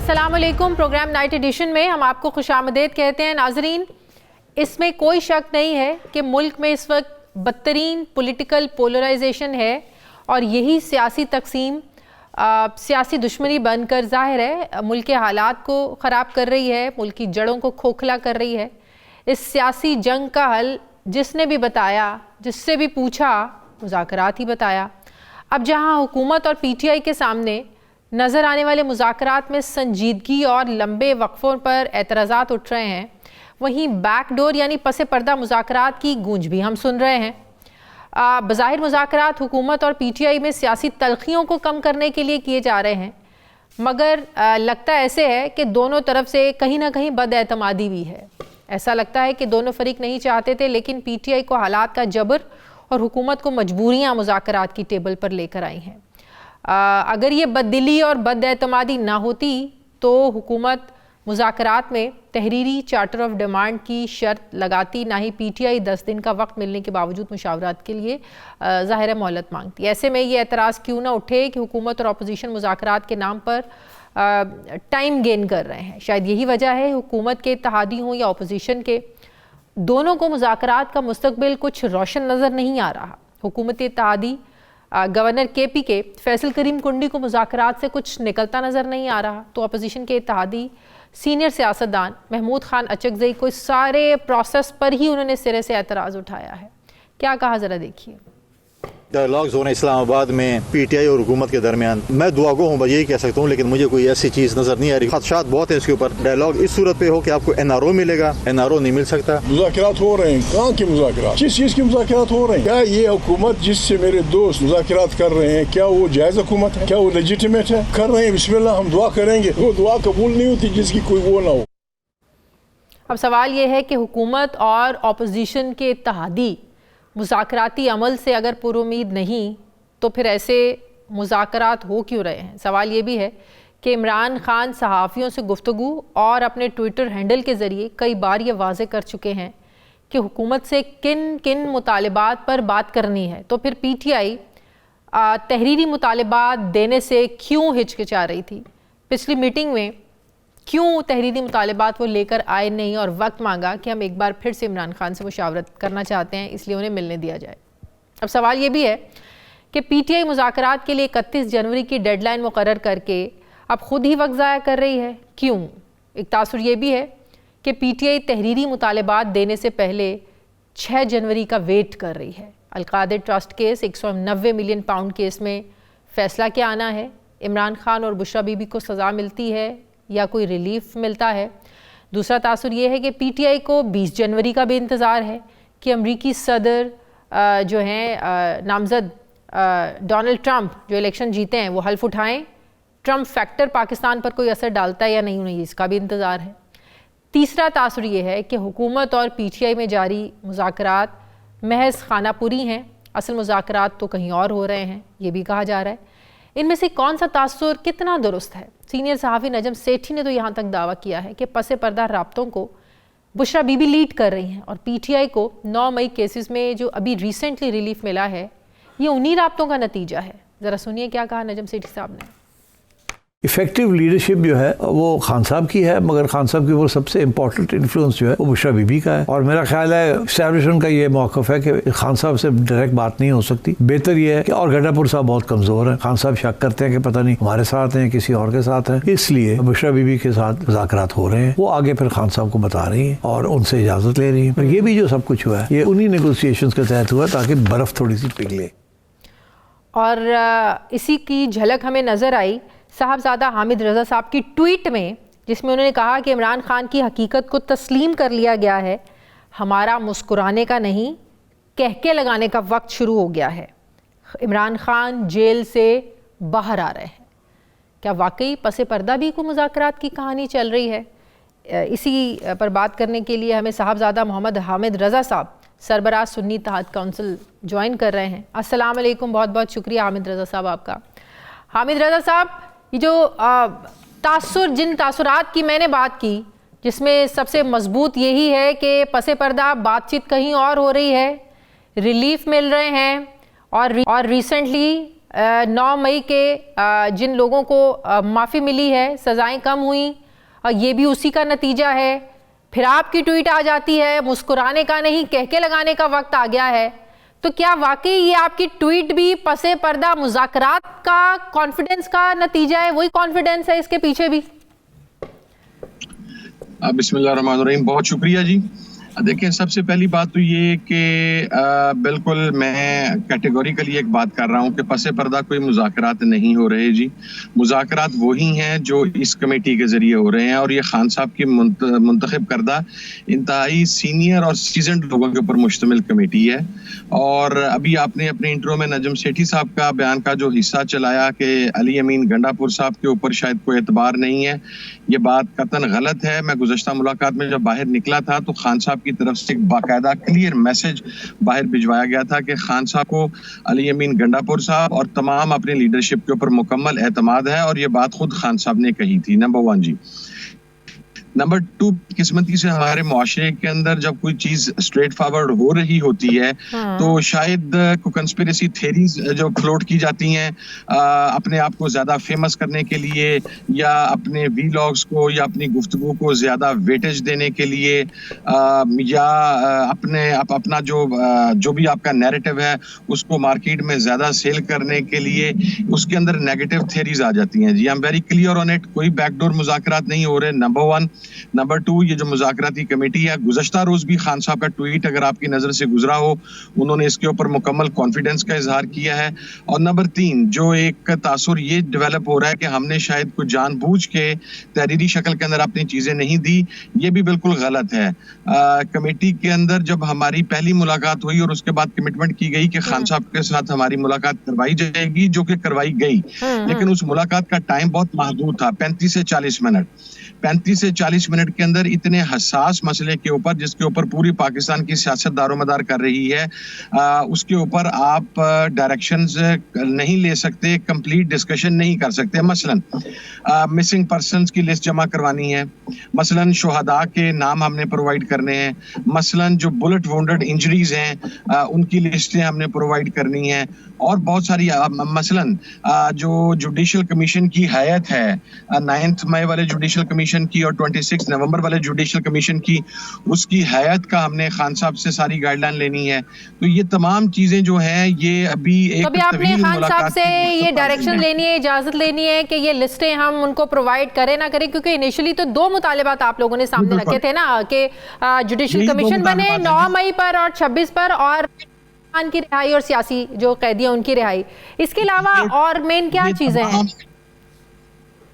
अस्सलामुअलैकुम। Programme night addition में हम आपको खुशामदीद कहते हैं। नाजरीन, इसमें कोई शक नहीं है कि मुल्क में इस वक्त बदतरीन पॉलिटिकल पोलराइजेशन है और यही सियासी तकसीम सियासी दुश्मनी बनकर ज़ाहिर है मुल्क के हालात को ख़राब कर रही है, मुल्क की जड़ों को खोखला कर रही है। इस सियासी जंग का हल जिसने भी बताया, जिससे भी पूछा, मुज़ाकरात ही बताया। अब जहाँ हुकूमत और PTI के सामने नज़र आने वाले मुज़ाकरात में संजीदगी और लंबे वक्फ़ों पर एतराज़ात उठ रहे हैं, वहीं बैकडोर यानी पसे पर्दा मुज़ाकरात की गूंज भी हम सुन रहे हैं। बज़ाहिर मुज़ाकरात हुकूमत और PTI में सियासी तलखियों को कम करने के लिए किए जा रहे हैं, मगर लगता ऐसे है कि दोनों तरफ से कहीं ना कहीं बदएतमादी भी है। ऐसा लगता है कि दोनों फरीक नहीं चाहते थे, लेकिन PTI को हालात का जबर और हुकूमत को मजबूरियाँ मुज़ाकरात की टेबल पर लेकर आई हैं। अगर ये बददिली और बदएतमादी ना होती तो हुकूमत मुज़ाकरात में तहरीरी चार्टर ऑफ डिमांड की शर्त लगाती, ना ही PTI 10 दिन का वक्त मिलने के बावजूद मुशावरात के लिए ज़ाहिर मोहलत मांगती। ऐसे में ये एतराज़ क्यों ना उठे कि हुकूमत और अपोजिशन मुज़ाकरात के नाम पर टाइम गेन कर रहे हैं। शायद यही वजह है हुकूमत के इत्तेहादी हों या अपोजिशन के, दोनों को मुज़ाकरात का मुस्तकबिल कुछ रोशन नज़र नहीं आ रहा। हुकूमत इत्तेहादी गवर्नर KP के फैसल करीम कुंडी को मुज़ाकरात से कुछ निकलता नज़र नहीं आ रहा, तो अपोजिशन के इत्तेहादी सीनियर सियासतदान महमूद खान अचकज़ई को सारे प्रोसेस पर ही उन्होंने सिरे से एतराज़ उठाया है। क्या कहा ज़रा देखिए। डायलॉग्स हो रहे हैं इस्लामाबाद में PTI और हुकूमत के दरमियान। मैं दुआगो हूँ, यही कह सकता हूँ, लेकिन मुझे कोई ऐसी चीज़ नज़र नहीं आ रही। खदशात बहुत है इसके ऊपर। डायलॉग इस सूरत पे हो कि आपको NRO मिलेगा, NRO नहीं मिल सकता। मुज़ाकरात हो रहे हैं, कहाँ के मुज़ाकरात, किस चीज़ के मुज़ाकरात हो रहे हैं? क्या ये हुकूमत जिससे मेरे दोस्त मुज़ाकरात कर रहे हैं, क्या वो जायज़ हुकूमत है? क्या वो लेजिटिमेट है? कर रहे हैं, बिस्मिल्लाह, हम दुआ करेंगे। वो दुआ कबूल नहीं होती जिसकी कोई वो ना हो। अब सवाल ये है कि हुकूमत और अपोजिशन के इत्तेहादी मुज़ाकराती अमल से अगर पुरुमीद नहीं तो फिर ऐसे मुज़ाकरात हो क्यों रहे हैं। सवाल ये भी है कि इमरान खान सहाफ़ियों से गुफ्तगू और अपने ट्विटर हैंडल के ज़रिए कई बार ये वाज़े कर चुके हैं कि हुकूमत से किन किन मुतालिबात पर बात करनी है, तो फिर PTI तहरीरी मुतालिबात देने से क्यों हिचकिचा रही थी। पिछली मीटिंग में क्यों तहरीरी मुतालिबात वो लेकर आए नहीं और वक्त मांगा कि हम एक बार फिर से इमरान खान से मुशावरत करना चाहते हैं, इसलिए उन्हें मिलने दिया जाए। अब सवाल ये भी है कि PTI मुज़ाकरात के लिए 31 जनवरी की डेडलाइन मुकर्रर करके अब ख़ुद ही वक्त ज़ाया कर रही है, क्यों। एक तासुर ये भी है कि PTI तहरीरी मुतालिबात देने से पहले 6 जनवरी का वेट कर रही है। Al-Qadir trust case 190 million pound case में फ़ैसला क्या आना है। इमरान खान और बुशरा बीबी को सज़ा मिलती है या कोई रिलीफ मिलता है। दूसरा तासुर ये है कि PTI को 20 जनवरी का भी इंतज़ार है कि अमरीकी सदर जो हैं नामज़द डोनाल्ड ट्रंप जो इलेक्शन जीते हैं वो हल्फ उठाएं। ट्रंप फैक्टर पाकिस्तान पर कोई असर डालता है या नहीं, उन्हें इसका भी इंतज़ार है। तीसरा तासुर ये है कि हुकूमत और PTI में जारी मुज़ाकरात महज खानापुरी हैं, असल मुज़ाकरात तो कहीं और हो रहे हैं, ये भी कहा जा रहा है। इनमें से कौन सा तासुर कितना दुरुस्त है। सीनियर सहाफ़ी नजम सेठी ने तो यहाँ तक दावा किया है कि पसे पर्दा राब्तों को बुशरा बीबी लीड कर रही हैं और PTI को 9 मई केसेस में जो अभी रिसेंटली रिलीफ मिला है ये उन्हीं राब्तों का नतीजा है। ज़रा सुनिए क्या कहा नजम सेठी साहब ने। इफ़ेक्टिव लीडरशिप जो है वो खान साहब की है, मगर खान साहब की वो सबसे इम्पोर्टेंट इन्फ्लुएंस जो है वो बुशरा बीबी का है। और मेरा ख्याल है एस्टैब्लिशमेंट का ये मौक़िफ़ है कि खान साहब से डायरेक्ट बात नहीं हो सकती। बेहतर ये है कि और गड्ढापुर साहब बहुत कमज़ोर हैं, खान साहब शक करते हैं कि पता नहीं हमारे साथ हैं किसी और के साथ हैं, इसलिए बुशरा बीबी के साथ मुज़ाकरात हो रहे हैं। वो आगे फिर खान साहब को बता रही हैं और उनसे इजाज़त ले रही हैं। ये भी जो सब कुछ हुआ है ये उन्हीं नेगोशिएशन के तहत हुआ ताकि बर्फ़ थोड़ी सी पिघले। और इसी की झलक हमें नज़र आई साहबजादा हामिद रज़ा साहब की ट्वीट में, जिसमें उन्होंने कहा कि इमरान खान की हकीकत को तस्लीम कर लिया गया है, हमारा मुस्कुराने का नहीं कहके लगाने का वक्त शुरू हो गया है। इमरान खान जेल से बाहर आ रहे हैं। क्या वाकई पसे पर्दा भी कोई मुज़ाकरात की कहानी चल रही है? इसी पर बात करने के लिए हमें साहबजादा मोहम्मद हामिद रज़ा साहब सरबराह सुन्नी इत्तेहाद काउंसिल ज्वाइन कर रहे हैं। अस्सलाम वालेकुम, बहुत बहुत शुक्रिया हामिद रज़ा साहब आपका। हामिद रज़ा साहब, ये जो जिन तासुरात की मैंने बात की, जिसमें सबसे मजबूत यही है कि पसे पर्दा बातचीत कहीं और हो रही है, रिलीफ मिल रहे हैं और रिसेंटली 9 मई के जिन लोगों को माफ़ी मिली है, सज़ाएं कम हुई, ये भी उसी का नतीजा है। फिर आपकी ट्वीट आ जाती है, मुस्कुराने का नहीं कहके लगाने का वक्त आ गया है। तो क्या वाकई ये आपकी ट्वीट भी पसे पर्दा मुज़ाकरात का कॉन्फिडेंस का नतीजा है? वही कॉन्फिडेंस है इसके पीछे भी? बिस्मिल्लाहिर्रहमानिर्रहीम, बहुत शुक्रिया जी। देखिए, सबसे पहली बात तो ये कि बिल्कुल मैं कैटेगोरिकली एक बात कर रहा हूँ कि पसे पर्दा कोई मुज़ाकरात नहीं हो रहे जी। मुज़ाकरात वही हैं जो इस कमेटी के ज़रिए हो रहे हैं, और ये खान साहब की मुंतखब करदा इंतहाई सीनियर और सीजनड लोगों के ऊपर मुश्तमिल कमेटी है। और अभी आपने अपने इंट्रो में नजम सेठी साहब का बयान का जो हिस्सा चलाया कि अली अमीन गंडापुर साहब के ऊपर शायद कोई एतबार नहीं है, ये बात कतन गलत है। मैं गुज़श्ता मुलाकात में जब बाहर निकला था तो खान साहब की तरफ से एक बाकायदा क्लियर मैसेज बाहर भिजवाया गया था कि खान साहब को अली अमीन गंडापुर साहब और तमाम अपनी लीडरशिप के ऊपर मुकम्मल एतमाद है, और ये बात खुद खान साहब ने कही थी। नंबर 1 जी। नंबर 2, किस्मती से हमारे मुआशरे के अंदर जब कोई चीज स्ट्रेट फॉरवर्ड हो रही होती है तो शायद कंस्पिरेसी थ्योरीज जो फ्लोट की जाती हैं अपने आप को ज्यादा फेमस करने के लिए, या अपने वीलॉग्स को या अपनी गुफ्तगू को ज्यादा वेटेज देने के लिए, या अपना जो भी आपका नैरेटिव है उसको मार्केट में ज्यादा सेल करने के लिए, उसके अंदर नेगेटिव थ्योरीज आ जाती हैं जी। I am very clear on it, कोई बैकडोर मुज़ाकरात नहीं हो रहे, नंबर 1। नंबर 2, ये जो मुज़ाकराती कमेटी है, गुज़श्ता रोज भी खान साहब का ट्वीट अगर आपकी नजर से गुजरा हो, उन्होंने इसके ऊपर मुकम्मल कॉन्फिडेंस का इजहार किया है। और नंबर 3, जो एक तासुर ये डेवलप हो रहा है कि हमने शायद कुछ जानबूझ के तहरीरी शक्ल के अंदर अपनी चीजें नहीं दी, ये भी बिल्कुल गलत है। कमेटी के अंदर जब हमारी पहली मुलाकात हुई और उसके बाद कमिटमेंट की गई कि खान साहब के साथ हमारी मुलाकात करवाई जाएगी, जो कि करवाई गई, लेकिन उस मुलाकात का टाइम बहुत महदूद था, 35 से 40 मिनट। 35 से 40 मिनट के अंदर इतने हसास मसले के ऊपर, जिसके ऊपर पूरी पाकिस्तान की सियासत दारोमदार कर रही है, उसके ऊपर आप डायरेक्शंस नहीं ले सकते, कंप्लीट डिस्कशन नहीं कर सकते। मसलन मिसिंग पर्सन्स की लिस्ट जमा करवानी है, मसलन शुहदा के नाम हमने प्रोवाइड करने हैं, मसलन जो बुलेट वुंडेड इंजरीज हैं उनकी लिस्टें हमने प्रोवाइड करनी है, और बहुत सारी मसलन जो जुडिशल कमीशन की हैयत है, 9 मई वाले जुडिशल कमीशन की और 26 नवंबर वाले जुडिशल कमीशन की, उसकी हैयत का हमने खान साहब से सारी गाइडलाइन लेनी है। तो ये तमाम चीजें जो हैं ये अभी एक तो आपने खान साहब से ये डायरेक्शन लेनी है, इजाजत लेनी है कि ये लिस्टें हम उनको प्रोवाइड करें ना करें, क्योंकि इनिशियली तो 2 मुतालिबात आप लोगों ने सामने रखे थे ना कि जुडिशल कमीशन बने 9 मई पर और 26 पर, और की रिहाई और सियासी जो कैदी हैं उनकी रिहाई। इसके अलावा और मेन क्या चीजें हैं?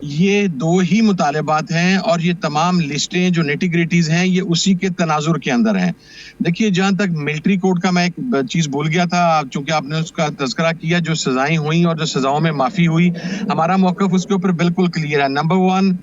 ये 2 ही मुतालिबात हैं, और ये तमाम लिस्टें जो नेटिग्रिटीज हैं ये उसी के तनाजुर के अंदर हैं। देखिए, जहां तक मिलिट्री कोड का मैं एक चीज भूल गया था, चूंकि आपने उसका तज़किरा किया, जो सजाएं हुई और जो सजाओं में माफी हुई, हमारा मौक़िफ़ उसके ऊपर बिल्कुल क्लियर है। नंबर 1,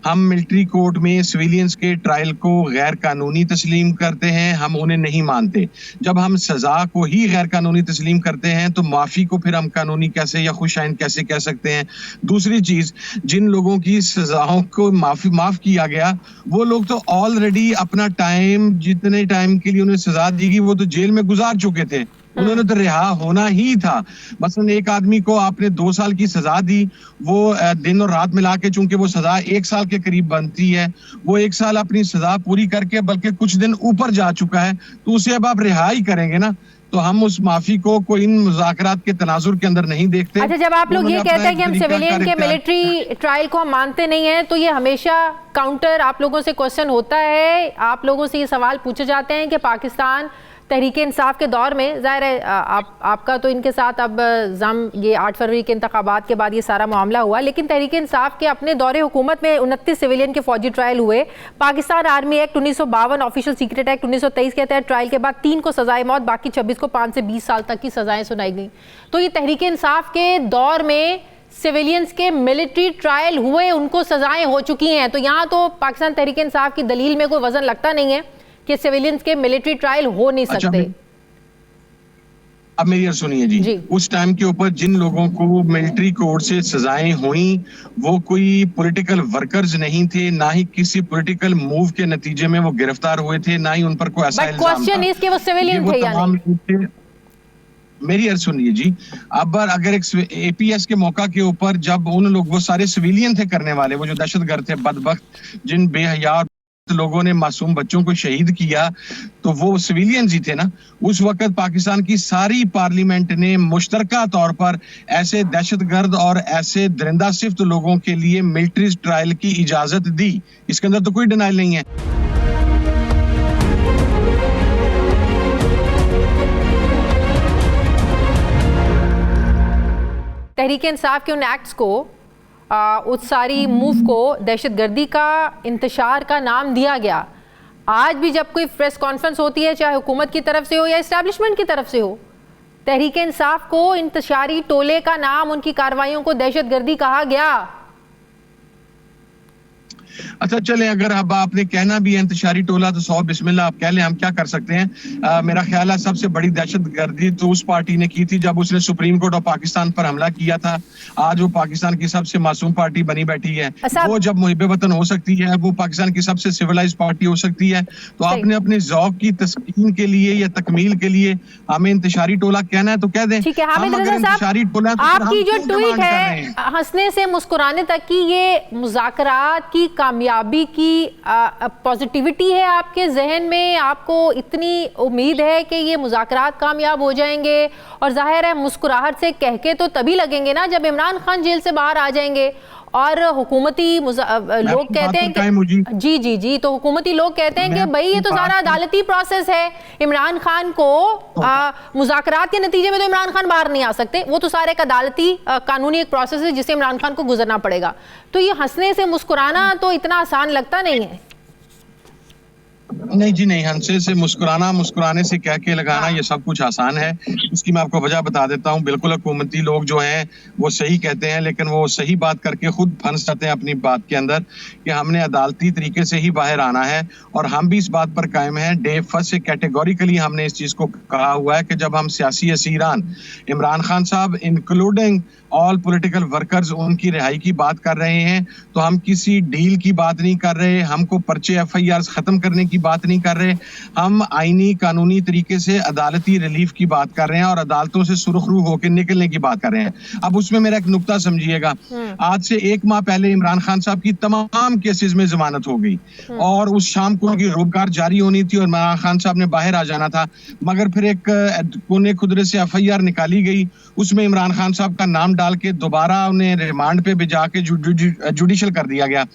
हम मिलिट्री कोर्ट में सिविलियंस के ट्रायल को गैर कानूनी तस्लीम करते हैं, हम उन्हें नहीं मानते। जब हम सजा को ही गैर कानूनी तस्लीम करते हैं तो माफी को फिर हम कानूनी कैसे या खुशाइन कैसे कह सकते हैं? दूसरी चीज, जिन लोगों की सजाओं को माफ किया गया, वो लोग तो ऑलरेडी अपना टाइम, जितने टाइम के लिए उन्हें सजा दी गई, वो तो जेल में गुजार चुके थे, उन्होंने तो रिहा होना ही था। मसलन एक आदमी को आपने 2 साल की सजा दी, वो दिन और रात मिला के चूंकि वो सजा 1 साल के करीब बनती है, वो 1 साल अपनी सजा पूरी करके बल्कि कुछ दिन ऊपर जा चुका है, तो उसे अब आप रिहा ही करेंगे ना। तो हम उस माफी को कोई इन मुज़ाकरात के तनाजुर के अंदर नहीं देखते। अच्छा, जब आप लोग ये कहते हैं कि हम सिविलियन के मिलिट्री ट्रायल को हम मानते नहीं हैं, तो ये हमेशा काउंटर आप लोगों से क्वेश्चन होता है, आप लोगों से ये सवाल पूछे जाते हैं कि पाकिस्तान तहरीक इंसाफ के दौर में, ज़ाहिर है आपका तो इनके साथ अब ये 8 फरवरी के इंतखाबात के बाद ये सारा मामला हुआ, लेकिन तहरीक इंसाफ के अपने दौरे हुकूमत में 29 सिविलियन के फौजी ट्रायल हुए। Pakistan army act 1952, official secret act 1923 के तहत ट्रायल के बाद 3 को सजाए मौत, बाकी 26 को 5 से 20 साल तक की सजाएं सुनाई गई। तो ये तहरीक इंसाफ के दौर में सिविलियंस के मिलिट्री ट्रायल हुए, उनको सजाएं हो चुकी हैं, तो यहाँ तो पाकिस्तान तहरीक इंसाफ की दलील में कोई वजन लगता नहीं है कि सिविलियंस के मिलिट्री ट्रायल हो नहीं सकते। अब मेरी सुनिए जी, उस टाइम के ऊपर जिन लोगों को मिलिट्री कोड से सजाएं हुई, वो कोई पॉलिटिकल वर्कर्स नहीं थे, ना ही किसी पॉलिटिकल मूव के नतीजे में वो गिरफ्तार हुए थे, ना ही उन पर कोई ऐसा इल्जाम था। क्वेश्चन इज कि वो सिविलियन थे या नहीं? मेरी अर्ज सुनिए जी। अब अगर एक एपीएस के मौका के ऊपर जब उन लोग, वो सारे सिविलियन थे करने वाले, वो जो दहशतगर्द थे बदबख्त, जिन बेहया लोगों ने मासूम बच्चों को शहीद किया, तो वो सिविलियन ही थे ना। उस वक्त पाकिस्तान की सारी पार्लियामेंट ने मुश्तरका तौर पर ऐसे दहशतगर्द और ऐसे दरिंदा सिफ्त लोगों के लिए मिलिट्री ट्रायल की इजाजत दी। इसके अंदर तो कोई डिनाइल नहीं है। तहरीक इंसाफ के उन एक्ट्स को, उस सारी मूव को दहशतगर्दी का इंतशार का नाम दिया गया। आज भी जब कोई प्रेस कॉन्फ्रेंस होती है, चाहे हुकूमत की तरफ से हो या इस्टेब्लिशमेंट की तरफ से हो, तहरीक इंसाफ को इंतशारी टोले का नाम, उनकी कार्रवाइयों को दहशतगर्दी कहा गया। अच्छा चले, अगर अब आपने कहना भी है इंतशारी टोला, तो सौ बिस्मिल्लाह आप कह लें, हम क्या कर सकते हैं। मेरा ख्याल है सबसे बड़ी दहशतगर्दी तो उस पार्टी ने की थी जब उसने सुप्रीम कोर्ट ऑफ पाकिस्तान पर हमला किया था। आज वो पाकिस्तान की सबसे मासूम पार्टी बनी बैठी है। वो जब मुहिब वतन हो सकती है, वो पाकिस्तान की सबसे सिविलाइज पार्टी हो सकती है, तो आपने अपने ज़ौक की तस्कीन के लिए या तकमील के लिए हमें इंतशारी टोला कहना है तो कह दें। ठीक है हामिद रज़ा साहब, आपकी जो ट्वीट है हंसने से मुस्कुराने तक की, ये मुज़ाकरात की कामयाबी की पॉजिटिविटी है आपके जहन में? आपको इतनी उम्मीद है कि ये मुज़ाकरात कामयाब हो जाएंगे? और जाहिर है मुस्कुराहट से कह के तो तभी लगेंगे ना जब इमरान खान जेल से बाहर आ जाएंगे। और हुकूमती लोग कहते हैं कि जी, तो हुकूमती लोग कहते हैं कि भाई ये तो सारा अदालती प्रोसेस है, इमरान खान को मुज़ाकरात के नतीजे में तो इमरान खान बाहर नहीं आ सकते, वो तो सारा एक अदालती कानूनी एक प्रोसेस है जिसे इमरान खान को गुजरना पड़ेगा। तो ये हंसने से मुस्कुराना तो इतना आसान लगता नहीं है। नहीं जी नहीं, हंसे से मुस्कुराना, मुस्कुराने से कह के लगाना, ये सब कुछ आसान है। इसकी मैं आपको वजह बता देता हूँ। बिल्कुल हुकूमती लोग जो हैं वो सही कहते हैं, लेकिन वो सही बात करके खुद फंस जाते हैं अपनी बात के अंदर कि हमने अदालती तरीके से ही बाहर आना है। और हम भी इस बात पर कायम हैं। डे फर्स्ट से कैटेगोरिकली हमने इस चीज को कहा हुआ है कि जब हम सियासी असीरान इमरान खान साहब इंक्लूडिंग ऑल पॉलिटिकल वर्कर्स, उनकी रिहाई की बात कर रहे हैं, तो हम किसी डील की बात नहीं कर रहे, हमको पर्चे FIR खत्म करने की बात नहीं कर रहे, हम आईनी कानूनी तरीके से अदालती रिलीफ की बात कर रहे हैं और अदालतों से सुरखरू होकर निकलने की बात कर रहे हैं। अब उसमें मेरा एक नुक्ता समझिएगा, आज से 1 माह पहले इमरान खान साहब की तमाम केसेस में जमानत हो गई और उस शाम को उनकी रोबकार जारी होनी थी और इमरान खान साहब ने बाहर आ जाना था, मगर फिर एक कोने खुदरे से FIR निकाली गई, उसमें इमरान खान साहब का नाम डाल के दोबारा उन्हें रिमांड पे भिजा के जुडिशल कर दिया गया।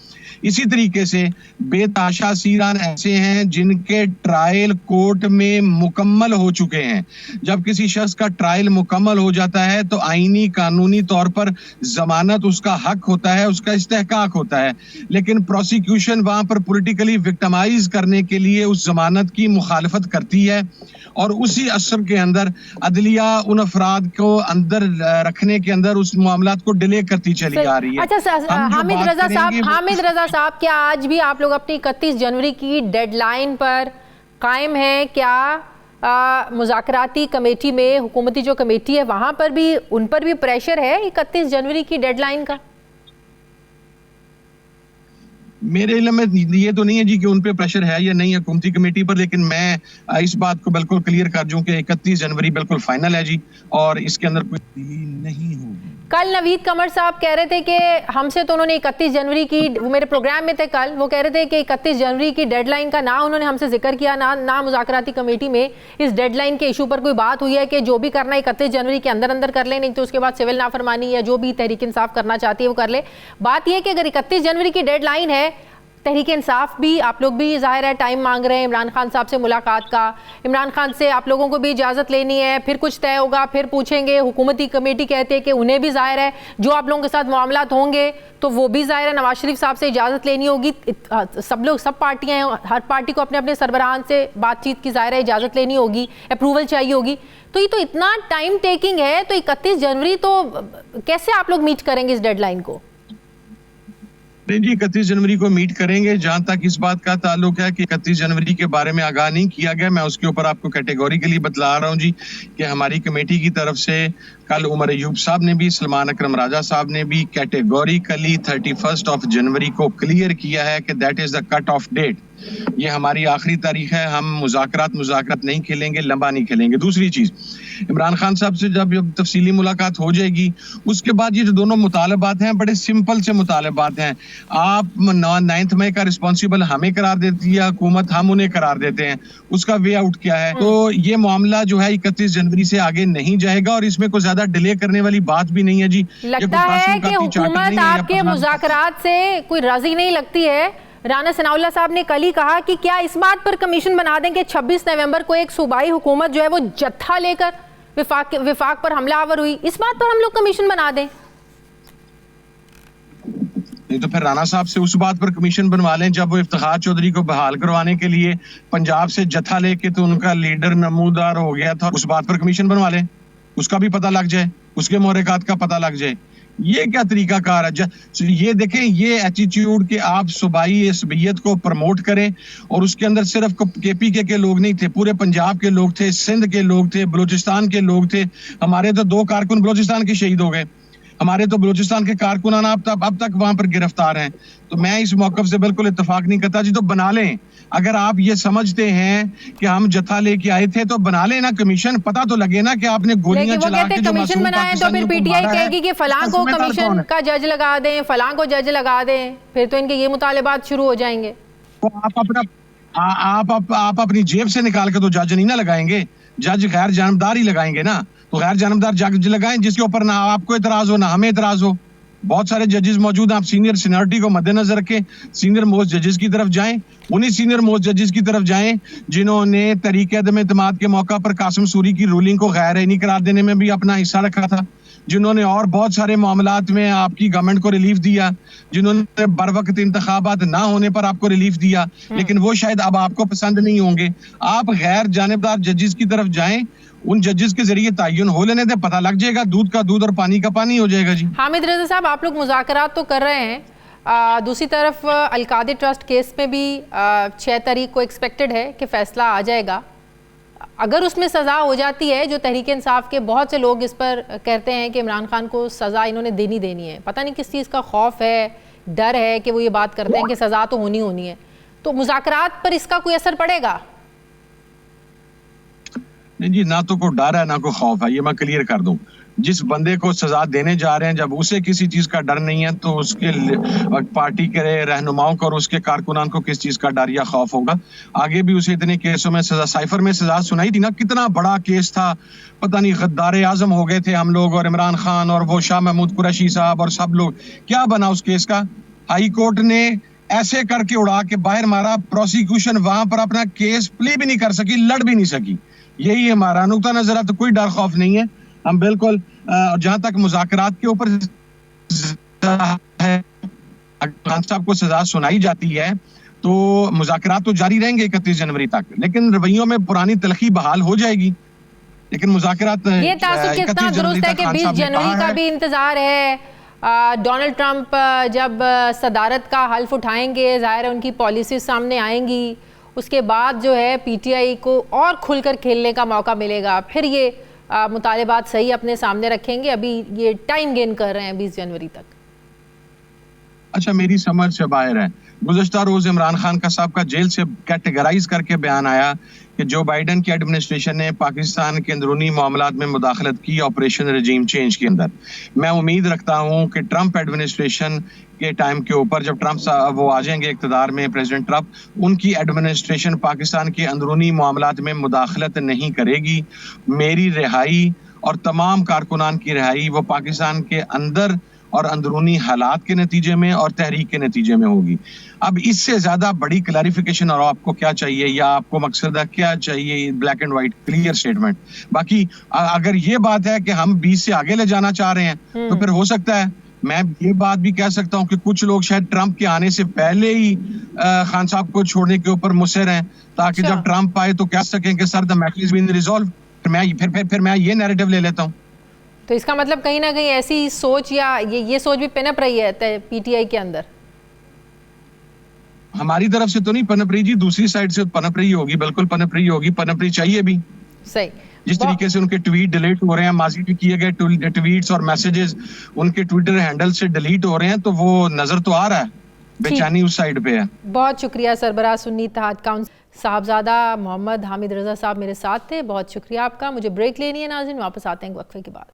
इसी तरीके से बेताशा सीरान ऐसे हैं जिनके ट्रायल कोर्ट में मुकम्मल हो चुके हैं। जब किसी शख्स का ट्रायल मुकम्मल हो जाता है तो आईनी कानूनी तौर पर जमानत उसका हक होता है, उसका इस्तेहकाक होता है, लेकिन प्रोसिक्यूशन वहां पर पॉलिटिकली विक्टिमाइज करने के लिए उस जमानत की मुखालफत करती है और उसी असर के अंदर अदलिया उन अफराद को अंदर रखने के अंदर उस मामलात को डिले करती चली आ रही है। अच्छा हामिद रज़ा साहब, क्या आज भी आप लोग अपनी 31 जनवरी की डेडलाइन पर कायम हैं? क्या मुज़ाकराती कमेटी में, हुकूमती जो कमेटी है वहां पर भी, उन पर भी प्रेशर है 31 जनवरी की डेडलाइन का? मेरे इल्म में ये तो नहीं है जी कि उन पे प्रेशर है या नहीं हुकूमती कमेटी पर, लेकिन मैं इस बात को बिल्कुल क्लियर कर दूं कि 31 जनवरी बिल्कुल फाइनल है जी और इसके अंदर कोई तब्दीली नहीं होगी। कल नवीद कमर साहब कह रहे थे कि हमसे तो उन्होंने 31 जनवरी की, वो मेरे प्रोग्राम में थे कल, वो कह रहे थे कि 31 जनवरी की डेडलाइन का ना उन्होंने हमसे जिक्र किया, ना मुज़ाकराती कमेटी में इस डेडलाइन के इशू पर कोई बात हुई है कि जो भी करना है 31 जनवरी के अंदर अंदर कर ले, नहीं तो उसके बाद सिविल नाफरमानी या जो भी तहरीक इंसाफ करना चाहती है वो कर ले। बात यह है कि अगर 31 जनवरी की डेडलाइन है, तहरीक इंसाफ भी, आप लोग भी जाहिर है टाइम मांग रहे हैं इमरान खान साहब से मुलाकात का, इमरान खान से आप लोगों को भी इजाज़त लेनी है, फिर कुछ तय होगा, फिर पूछेंगे, हुकूमती कमेटी कहते हैं कि उन्हें भी जाहिर है जो आप लोगों के साथ मामलात होंगे तो वो भी जाहिर है नवाज शरीफ साहब से इजाज़त लेनी होगी। सब लोग, सब पार्टियाँ हैं, हर पार्टी को अपने अपने सरबराहान से बातचीत की जाहिर है इजाज़त लेनी होगी, अप्रूवल चाहिए होगी, तो ये तो इतना टाइम टेकिंग है। तो 31 जनवरी तो कैसे आप लोग मीट करेंगे इस डेडलाइन को? नहीं जी, 31 जनवरी को मीट करेंगे। जहां तक इस बात का ताल्लुक है कि 31 जनवरी के बारे में आगाह नहीं किया गया, मैं उसके ऊपर आपको कैटेगोरिकली बतला रहा हूं जी कि हमारी कमेटी की तरफ से कल उमर अयूब साहब ने भी, सलमान अकरम राजा साहब ने भी कैटेगोरिकली 31 जनवरी को क्लियर किया है कि that is the cut off date ये हमारी आखिरी तारीख है, हम मुज़ाकरात नहीं खेलेंगे, लंबा नहीं खेलेंगे। दूसरी चीज, इमरान खान साहब से जब तफसीली मुलाकात हो जाएगी उसके बाद ये जो दोनों मुतालबात हैं बड़े सिंपल से मुतालबात हैं। आप 9 मई का रिस्पॉन्सिबल हमें करार देती है हुकूमत, हम उन्हें करार देते हैं, उसका वे आउट क्या है? तो ये मामला जो है 31 जनवरी से आगे नहीं जाएगा और इसमें कोई ज्यादा डिले करने वाली बात भी नहीं है जी। लगता है कि हुकूमत आपके मुज़ाकरात से कोई राजी नहीं लगती है। राना सनाउल्लाह साहब ने कल ही कहा कि क्या इस बात पर कमीशन बना दें कि 26 नवंबर को एक सूबाई हुकूमत जो है वो जत्था लेकर विफाक पर हमलावर हुई, इस बात पर हम लोग कमीशन बना दें? नहीं तो फिर राणा साहब से उस बात पर कमीशन बनवा लें जब वो इफ्तिखार चौधरी को बहाल करवाने के लिए पंजाब से जत्था लेके तो उनका लीडर नमूदार हो गया था, उस बात पर कमीशन बनवा लें, उसका भी पता लग जाए, उसके मोहरकात का पता लग जाए। ये क्या तरीका कार है? ये देखें, ये एटीट्यूड कि आप सूबाई असबियत को प्रमोट करें और उसके अंदर सिर्फ केपीके के लोग नहीं थे, पूरे पंजाब के लोग थे, सिंध के लोग थे, बलूचिस्तान के लोग थे। हमारे तो 2 कारकुन बलूचिस्तान के शहीद हो गए, हमारे तो बलूचिस्तान के कारकुनान अब तक वहां पर गिरफ्तार हैं। तो मैं इस मौकफ से बिल्कुल इत्तेफाक नहीं करता जी। तो बना लें, अगर आप ये समझते हैं कि हम जत्था लेके आए थे तो बना लेना कमीशन, पता तो लगे ना कि आपने गोलियां चला के जो कमीशन बनाए तो फिर पीटीआई कहेगी कि फलां को कमीशन का जज लगा दें, फलां को जज लगा दें, फिर तो इनके ये मुतालिबात शुरू हो जाएंगे। तो आप अपनी जेब से निकाल के तो जज नहीं ना लगाएंगे, जज गैर जानबदार ही लगाएंगे ना। तो गैर जानबदार जज लगाएं जिसके ऊपर ना आपको इतराज हो ना हमें इतराज हो। बहुत सारे जजेस मौजूद हैं, आप सीनियरिटी को मद्देनजर रखें, सीनियर मोस्ट जजेस की तरफ जाएं, उन्हीं सीनियर मोस्ट जजेस की तरफ जाएं जिन्होंने तरीके अदम एतमाद के मौका पर कासिम सूरी की रूलिंग को गैर आईनी करार देने में भी अपना हिस्सा रखा था, जिन्होंने और बहुत सारे मामलात में आपकी गवर्नमेंट को रिलीफ दिया, जिन्होंने बर वक्त इंतखाबात ना होने पर आपको रिलीफ दिया, लेकिन वो शायद अब आपको पसंद नहीं होंगे। आप गैर जानिबदार जजेस की तरफ जाएं, उन जजेस के जरिए तायुन हो लेने दे, पता लग जाएगा, दूध का दूध और पानी का पानी हो जाएगा जी। हामिद रजा साहब, आप लोग मुज़ाकरात तो कर रहे हैं, दूसरी तरफ अलकादिर ट्रस्ट केस में भी 6 तारीख को एक्सपेक्टेड है कि फैसला आ जाएगा। अगर उसमें सज़ा हो जाती है, जो तहरीक इंसाफ के बहुत से लोग इस पर कहते हैं कि इमरान खान को सज़ा इन्होंने देनी है, पता नहीं किस चीज़ का खौफ है, डर है कि वो ये बात करते हैं कि सज़ा तो होनी है, तो मुज़ाकरात पर इसका कोई असर पड़ेगा? नहीं जी, ना तो कोई डर है ना कोई खौफ है, ये मैं क्लियर कर दूं। जिस बंदे को सजा देने जा रहे हैं जब उसे किसी चीज का डर नहीं है तो उसके पार्टी के रहनुमाओं को और उसके कारकुनान को किस चीज का डर या खौफ होगा? आगे भी उसे इतने केसों में सजा, साइफर में सजा सुनाई थी ना, कितना बड़ा केस था, पता नहीं गद्दारे आजम हो गए थे हम लोग और इमरान खान और वो शाह महमूद कुरैशी साहब और सब लोग। क्या बना उस केस का? हाई कोर्ट ने ऐसे करके उड़ा के बाहर मारा, प्रोसिक्यूशन वहां पर अपना केस प्ले भी नहीं कर सकी, लड़ भी नहीं सकी। यही हमारा नुक्ता नजर है। तो कोई डर खौफ नहीं है, हम बिल्कुल जहां तक मुज़ाकरात के ऊपर खान साहब को सजा सुनाई जाती है तो मुज़ाकरात तो जारी रहेंगे 31 जनवरी तक, लेकिन रवैयों में पुरानी तलखी बहाल हो जाएगी। लेकिन मुज़ाकरात ये तासुब कितना दुरुस्त है कि 20 जनवरी का भी इंतजार है। डोनाल्ड ट्रंप जब सदारत का हल्फ उठाएंगे, जाहिर है उनकी पॉलिसी सामने आएंगी, उसके बाद जो है पीटीआई को और खुलकर खेलने का मौका मिलेगा, फिर ये मुतालिबात सही अपने सामने रखेंगे। अभी ये टाइम गेन कर रहे हैं 20 जनवरी तक। अच्छा, मेरी समझ से बाहर है। गुज़श्ता रोज इमरान खान का साहब का जेल से कैटेगराइज करके बयान आया कि जो बाइडन की एडमिनिस्ट्रेशन ने पाकिस्तान के अंदरूनी मामलात में मुदाखलत की ऑपरेशन रजीम चेंज के अंदर। मैं उम्मीद रखता हूं कि ट्रंप एडमिनिस्ट्रेशन के टाइम के ऊपर जब ट्रंप वो आ जाएंगे इक़्तिदार में, प्रेसिडेंट ट्रंप, उनकी एडमिनिस्ट्रेशन पाकिस्तान के अंदरूनी मामलात में मुदाखलत नहीं करेगी। मेरी रिहाई और तमाम कारकुनान की रिहाई वो पाकिस्तान के अंदर और अंदरूनी हालात के नतीजे में और तहरीक के नतीजे में होगी। अब इससे ज्यादा बड़ी क्लैरिफिकेशन और आपको क्या चाहिए या आपको मकसद क्या चाहिए? Black and white clear statement. बाकी अगर ये बात है कि हम 20 से आगे ले जाना चाह रहे हैं तो फिर हो सकता है, मैं ये बात भी कह सकता हूं कि कुछ लोग शायद ट्रंप के आने से पहले ही खान साहब को छोड़ने के ऊपर मुसर हैं, ताकि जब ट्रंप आए तो कह सकें कि sir the matter is been resolve. फिर मैं ये नैरेटिव ले लेता हूं। तो इसका मतलब कहीं ना कहीं ऐसी सोच या ये सोच भी पनप रही है पीटीआई के अंदर? हमारी तरफ से तो नहीं पनप रही जी, दूसरी साइड से पनप रही होगी, बिल्कुल पनप रही होगी, पनप रही चाहिए भी। सही। जिस तरीके से उनके ट्वीट डिलीट हो रहे हैं, माजी में किए गए ट्वीट्स और मैसेजेस उनके ट्विटर हैंडल से डिलीट हो रहे हैं, तो वो नजर तो आ रहा है। बेचैनी उस साइड पे है। बहुत शुक्रिया सरबराह सुन्नी इत्तेहाद काउंसिल साहबजादा मोहम्मद हामिद रजा साहब मेरे साथ थे, बहुत शुक्रिया आपका। मुझे ब्रेक लेनी है नाज़रीन, वापस आते हैं वक्फे के बाद।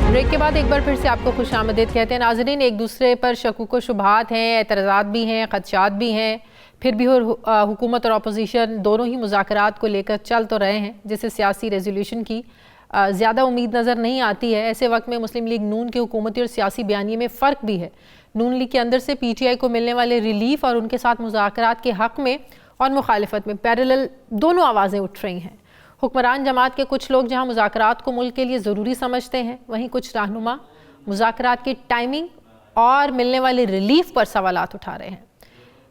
ब्रेक के बाद एक बार फिर से आपको खुश आमदीद कहते हैं नाज़रीन। एक दूसरे पर शकूक व शुबहात हैं, एतराज़ात भी हैं, ख़दशात भी हैं, फिर भी हुकूमत और अपोजिशन दोनों ही मुज़ाकरात को लेकर चल तो रहे हैं, जिससे सियासी रेजोल्यूशन की ज़्यादा उम्मीद नज़र नहीं आती है। ऐसे वक्त में मुस्लिम लीग नून के हुकूमती और सियासी बयानिए में फ़र्क भी है। नून लीग के अंदर से PTI को मिलने वाले रिलीफ और उनके साथ मुज़ाकरात के हक़ में और मुखालिफत में पैरेलल दोनों आवाज़ें उठ रही हैं। हुक्मरान जमात के कुछ लोग जहाँ मुज़ाकरात को मुल्क के लिए ज़रूरी समझते हैं, वहीं कुछ रहनुमा मुज़ाकरात की टाइमिंग और मिलने वाले रिलीफ पर सवालात उठा रहे हैं।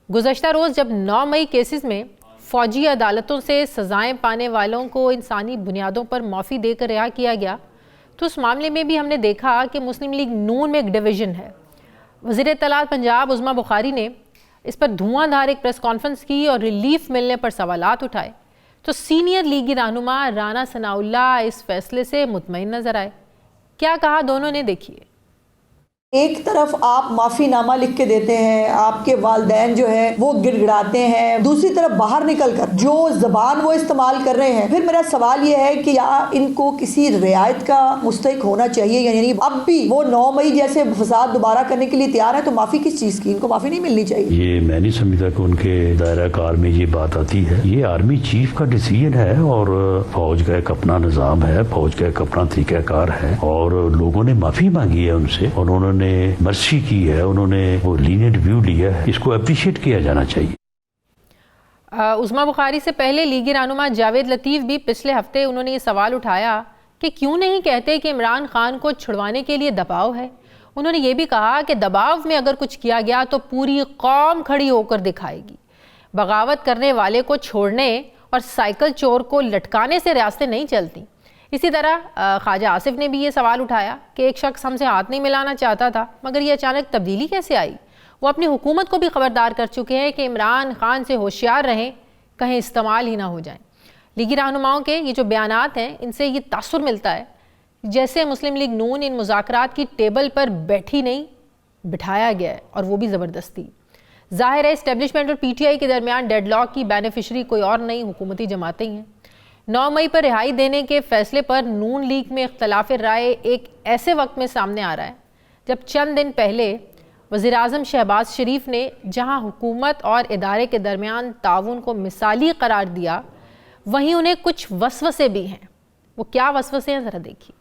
गुज़श्ता रोज़ जब 9 मई केसेस में फ़ौजी अदालतों से सज़ाएं पाने वालों को इंसानी बुनियादों पर माफ़ी देकर रिहा किया गया, तो उस मामले में भी हमने देखा कि मुस्लिम लीग नून में एक डिवीज़न है। वज़ीर इत्तलात पंजाब उज़्मा बुखारी ने इस पर धुआंधार एक प्रेस कॉन्फ्रेंस की और रिलीफ मिलने पर सवालात उठाए, तो सीनियर लीगी रहनुमा राना सनाउल्लाह इस फैसले से मुतमईन नज़र आए। क्या कहा दोनों ने, देखिए। एक तरफ आप माफ़ीनामा लिख के देते हैं, आपके वालिदैन जो है वो गिड़गिड़ाते हैं, दूसरी तरफ बाहर निकल कर जो ज़बान वो इस्तेमाल कर रहे हैं। फिर मेरा सवाल ये है कि या इनको किसी रियायत का मुस्तहिक होना चाहिए, यानी अब भी वो 9 मई जैसे फसाद दोबारा करने के लिए तैयार है, तो माफ़ी किस चीज़ की, इनको माफ़ी नहीं मिलनी चाहिए। ये मैं नहीं समझता कि उनके दायरा कार में ये बात आती है। ये आर्मी चीफ का डिसीजन है और फौज का एक अपना निज़ाम है, फौज का एक अपना तरीक़ाकार है और लोगों ने माफ़ी मांगी है उनसे और उन्होंने मर्सी की है, उन्होंने वो लीनियंट व्यू लिया है, इसको अप्रिशिएट किया जाना चाहिए। उज़्मा बुखारी से पहले लीगी रहनुमा जावेद लतीफ़ भी पिछले हफ्ते उन्होंने ये सवाल उठाया कि क्यों नहीं कहते कि इमरान खान को छुड़वाने के लिए दबाव है। उन्होंने ये भी कहा कि दबाव में अगर कुछ किया गया तो पूरी कौम खड़ी होकर दिखाएगी। बगावत करने वाले को छोड़ने और साइकिल चोर को लटकाने से रियासतें नहीं चलती। इसी तरह ख्वाजा आसिफ ने भी ये सवाल उठाया कि एक शख्स हमसे हाथ नहीं मिलाना चाहता था, मगर ये अचानक तब्दीली कैसे आई। वो अपनी हुकूमत को भी खबरदार कर चुके हैं कि इमरान खान से होशियार रहें, कहीं इस्तेमाल ही ना हो जाएं। लीगी रहनुमाओं के ये जो बयानात हैं, इनसे ये तासुर मिलता है जैसे मुस्लिम लीग नून इन मुज़ाकरात की टेबल पर बैठी नहीं, बिठाया गया है, और वो भी ज़बरदस्ती। ज़ाहिर है इस्टेब्लिशमेंट और PTI के दरमियान डेडलॉक की बेनिफिशरी कोई और नहीं, हुकूमती जमातें ही हैं। 9 मई पर रिहाई देने के फैसले पर नून लीग में इख्तलाफ राय एक ऐसे वक्त में सामने आ रहा है जब चंद दिन पहले वज़ीर आज़म शहबाज शरीफ ने जहां हुकूमत और इदारे के दरमियान ताउन को मिसाली करार दिया, वहीं उन्हें कुछ वसवसे भी हैं। वो क्या वसवसे हैं, ज़रा देखिए।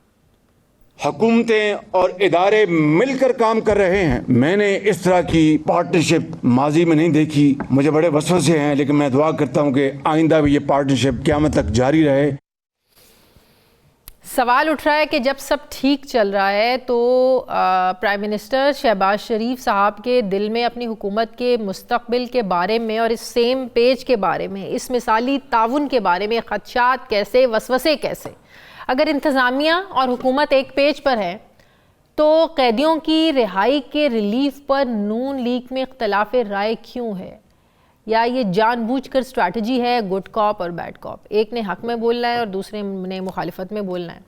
हुकूमतें और इदारे मिलकर काम कर रहे हैं। मैंने इस तरह की पार्टनरशिप माजी में नहीं देखी। मुझे बड़े वसवसे हैं, लेकिन मैं दुआ करता हूं कि आइंदा भी ये पार्टनरशिप क़यामत तक जारी रहे। सवाल उठ रहा है कि जब सब ठीक चल रहा है तो प्राइम मिनिस्टर शहबाज शरीफ साहब के दिल में अपनी हुकूमत के मुस्तकबिल के बारे में और इस सेम पेज के बारे में, इस मिसाली ताउन के बारे में खदशात कैसे, वसवसे कैसे। अगर इंतज़ामिया और हुकूमत एक पेज पर है तो कैदियों की रिहाई के रिलीफ पर नून लीग में इख्तलाफ राय क्यों है? या ये जानबूझकर स्ट्रैटेजी है गुड कॉप और बैड कॉप? एक ने हक़ में बोलना है और दूसरे ने मुखालिफत में बोलना है।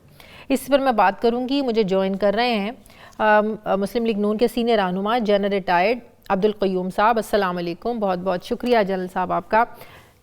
इस पर मैं बात करूँगी। मुझे ज्वाइन कर रहे हैं मुस्लिम लीग नून के सीनियर रहनुमा जनरल रिटायर्ड अब्दुल क़य्यूम साहब। अस्सलाम वालेकुम, बहुत बहुत शुक्रिया जनरल साहब आपका।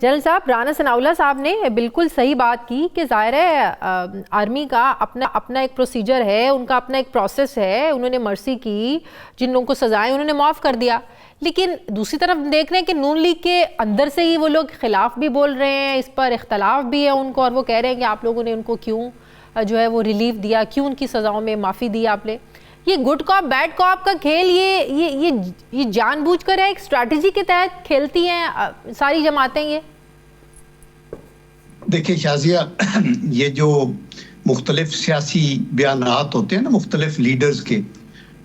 जनरल साहब, राना सनाउल्लाह साहब ने बिल्कुल सही बात की कि ज़ाहिर है आर्मी का अपना एक प्रोसीजर है, उनका अपना एक प्रोसेस है। उन्होंने मर्सी की, जिन लोगों को सजाएं उन्होंने माफ़ कर दिया। लेकिन दूसरी तरफ देख रहे हैं कि नून लीग के अंदर से ही वो लोग खिलाफ भी बोल रहे हैं, इस पर इख्तलाफ भी है उनको, और वो कह रहे हैं कि आप लोगों ने उनको क्यों जो है वो रिलीफ दिया, क्यों उनकी सज़ाओं में माफ़ी दी आपने। ये गुड कॉप बैड कॉप का खेल ये जानबूझकर है, एक स्ट्रैटेजी के तहत खेलती हैं सारी जमातें। ये देखिए शाजिया, ये जो मुख्तलिफ सियासी बयानात होते हैं ना मुख्तलिफ लीडर्स के,